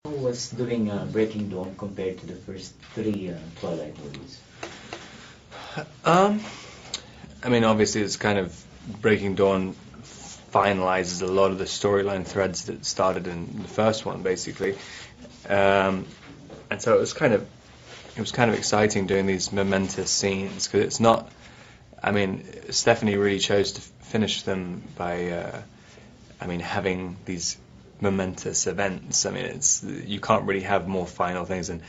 How was doing Breaking Dawn compared to the first three Twilight movies? Um, I mean, obviously, it's kind of Breaking Dawn finalizes a lot of the storyline threads that started in the first one, basically, and so it was kind of exciting doing these momentous scenes because it's not. I mean, Stephanie really chose to finish them by, having these momentous events. I mean, you can't really have more final things. And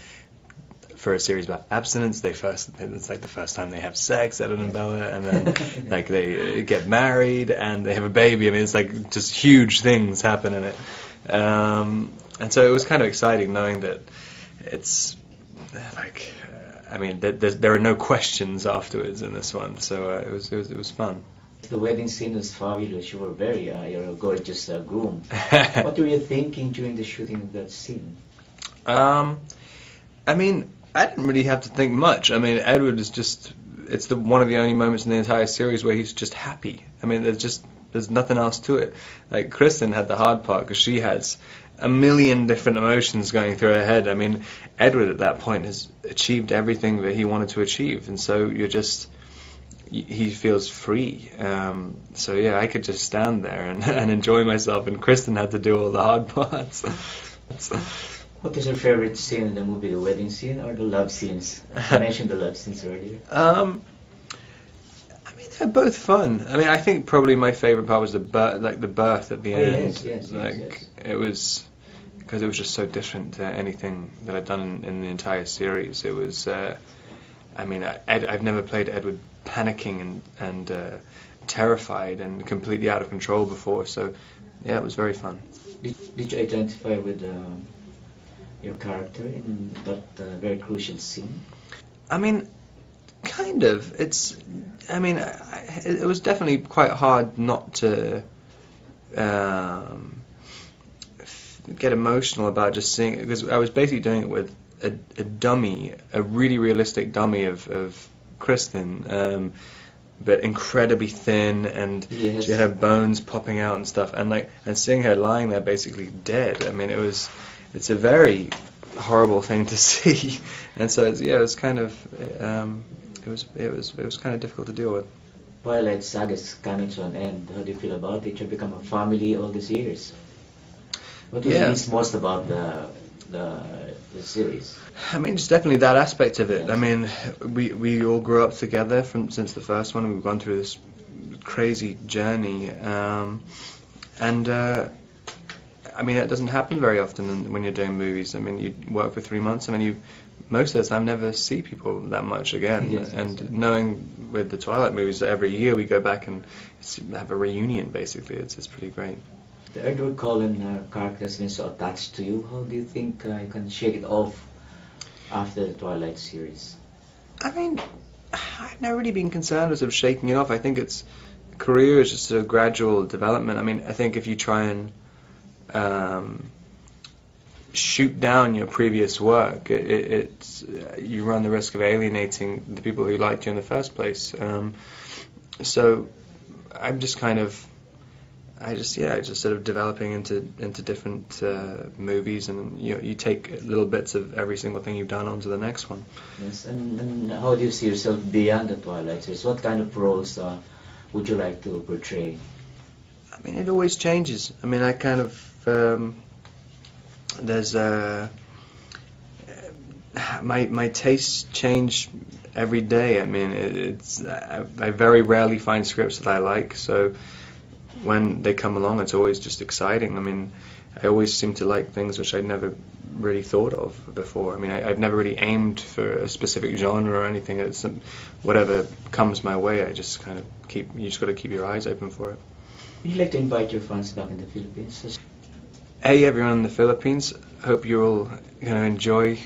for a series about abstinence, it's like the first time they have sex, Ed and Bella, and then like they get married and they have a baby. I mean, it's like just huge things happen in it. And so it was kind of exciting knowing that it's like, there are no questions afterwards in this one. So it was fun. The wedding scene was fabulous. You were you're a gorgeous groom. What were you thinking during the shooting of that scene? I mean, I didn't really have to think much. I mean, Edward is it's one of the only moments in the entire series where he's just happy. I mean, there's nothing else to it. Like, Kristen had the hard part because she has a million different emotions going through her head. I mean, Edward at that point has achieved everything that he wanted to achieve, and so he feels free. So yeah, I could just stand there and enjoy myself, and Kristen had to do all the hard parts. What is your favorite scene in the movie, the wedding scene or the love scenes? You mentioned the love scenes earlier. I mean, they're both fun. I mean, I think probably my favorite part was the birth at the end. Yes. It was because it was just so different to anything that I'd done in the entire series. It was, I've never played Edward panicking and terrified and completely out of control before. So yeah, it was very fun. Did you identify with your character in that very crucial scene? I mean, kind of. It was definitely quite hard not to get emotional about just seeing it, because I was basically doing it with a dummy, a really realistic dummy of Kristen, but incredibly thin, and yes. She had her bones popping out and stuff, and seeing her lying there basically dead. I mean, it's a very horrible thing to see, and so it was kind of it was kind of difficult to deal with. Twilight Saga is coming to an end. How do you feel about it? You've become a family all these years. What do you miss most about the series? I mean, it's definitely that aspect of it. I mean, we all grew up together since the first one. We've gone through this crazy journey, I mean, it doesn't happen very often when you're doing movies. I mean, you work for 3 months, and then most of the time never see people that much again. Yes. Knowing with the Twilight movies that every year we go back and have a reunion, basically, it's pretty great. The Edward Cullen character has been so attached to you. How do you think you can shake it off after the Twilight series? I mean, I've never really been concerned with sort of shaking it off. I think career is just a gradual development. I mean, I think if you try and shoot down your previous work, you run the risk of alienating the people who liked you in the first place. So I'm just just sort of developing into different movies, and you take little bits of every single thing you've done onto the next one. Yes, and how do you see yourself beyond the Twilight series? What kind of roles would you like to portray? I mean, it always changes. I mean, I kind of there's my tastes change every day. I mean, I very rarely find scripts that I like, so when they come along, it's always just exciting. I mean, I always seem to like things which I'd never really thought of before. I mean, I've never really aimed for a specific genre or anything. It's whatever comes my way. I just kind of you just got to keep your eyes open for it. Would you like to invite your fans back in the Philippines? Hey everyone in the Philippines, hope you're all going to enjoy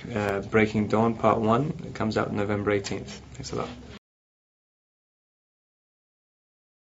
Breaking Dawn Part 1. It comes out November 18th. Thanks a lot.